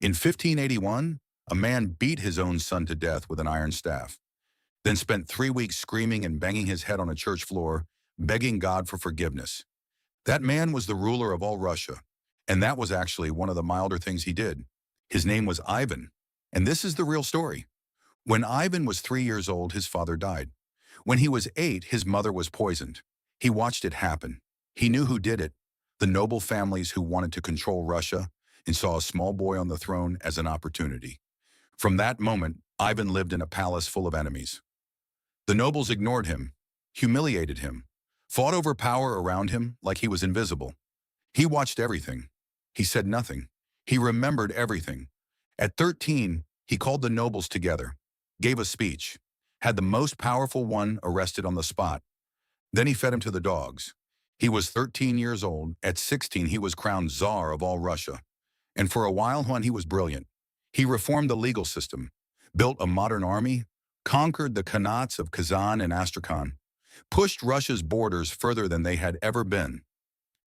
In 1581, a man beat his own son to death with an iron staff, then spent 3 weeks screaming and banging his head on a church floor, begging God for forgiveness. That man was the ruler of all Russia, and that was actually one of the milder things he did. His name was Ivan, and this is the real story. When Ivan was 3 years old, his father died. When he was 8, his mother was poisoned. He watched it happen. He knew who did it, the noble families who wanted to control Russia, and saw a small boy on the throne as an opportunity. From that moment, Ivan lived in a palace full of enemies. The nobles ignored him, humiliated him, fought over power around him like he was invisible. He watched everything. He said nothing. He remembered everything. At 13, he called the nobles together, gave a speech, had the most powerful one arrested on the spot. Then he fed him to the dogs. He was 13 years old. At 16, he was crowned Tsar of all Russia. And for a while, he was brilliant. He reformed the legal system, built a modern army, conquered the khanates of Kazan and Astrakhan, pushed Russia's borders further than they had ever been.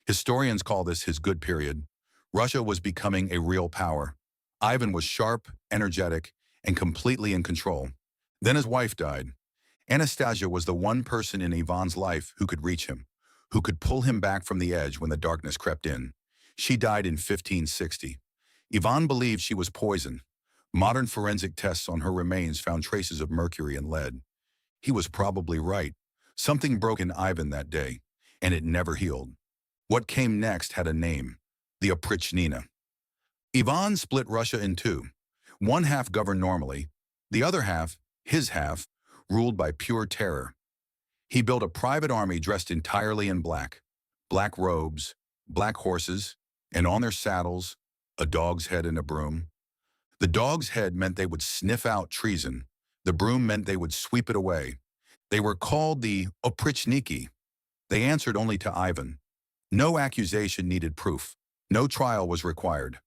Historians call this his good period. Russia was becoming a real power. Ivan was sharp, energetic, and completely in control. Then his wife died. Anastasia was the one person in Ivan's life who could reach him, who could pull him back from the edge when the darkness crept in. She died in 1560. Ivan believed she was poisoned. Modern forensic tests on her remains found traces of mercury and lead. He was probably right. Something broke in Ivan that day, and it never healed. What came next had a name, the Oprichnina. Ivan split Russia in two. One half governed normally, the other half, his half, ruled by pure terror. He built a private army dressed entirely in black. Black robes, black horses, and on their saddles, a dog's head and a broom. The dog's head meant they would sniff out treason. The broom meant they would sweep it away. They were called the Oprichniki. They answered only to Ivan. No accusation needed proof. No trial was required.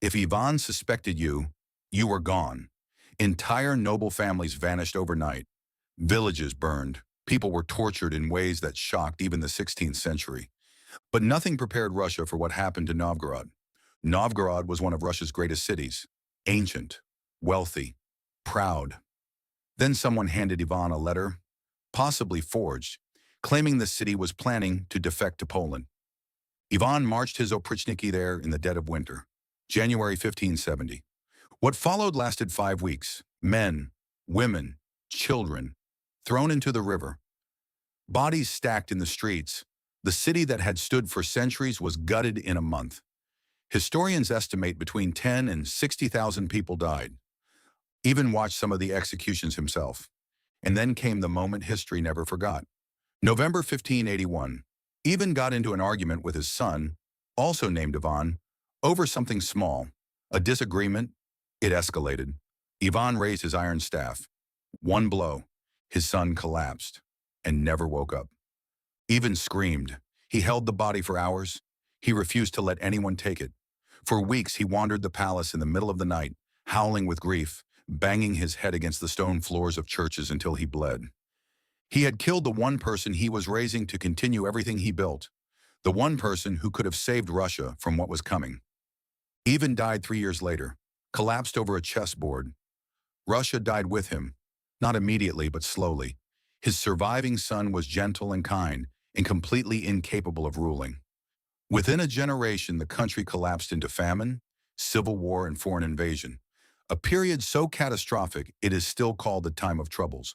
If Ivan suspected you, you were gone. Entire noble families vanished overnight. Villages burned. People were tortured in ways that shocked even the 16th century. But nothing prepared Russia for what happened to Novgorod. Novgorod was one of Russia's greatest cities. Ancient, wealthy, proud. Then someone handed Ivan a letter, possibly forged, claiming the city was planning to defect to Poland. Ivan marched his Oprichniki there in the dead of winter, January 1570. What followed lasted 5 weeks. Men, women, children, thrown into the river. Bodies stacked in the streets. The city that had stood for centuries was gutted in a month. Historians estimate between 10 and 60,000 people died. Ivan watched some of the executions himself. And then came the moment history never forgot. November 1581. Ivan got into an argument with his son, also named Ivan, over something small, a disagreement. It escalated. Ivan raised his iron staff. One blow. His son collapsed and never woke up. Ivan screamed. He held the body for hours. He refused to let anyone take it. For weeks, he wandered the palace in the middle of the night, howling with grief, banging his head against the stone floors of churches until he bled. He had killed the one person he was raising to continue everything he built, the one person who could have saved Russia from what was coming. Ivan died 3 years later, collapsed over a chessboard. Russia died with him, not immediately but slowly. His surviving son was gentle and kind and completely incapable of ruling. Within a generation, the country collapsed into famine, civil war, and foreign invasion, a period so catastrophic it is still called the Time of Troubles.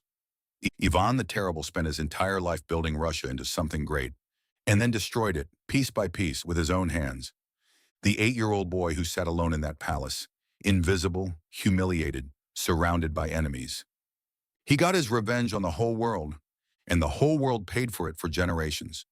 Ivan the Terrible spent his entire life building Russia into something great, and then destroyed it, piece by piece, with his own hands. The 8-year-old boy who sat alone in that palace, invisible, humiliated, surrounded by enemies. He got his revenge on the whole world, and the whole world paid for it for generations.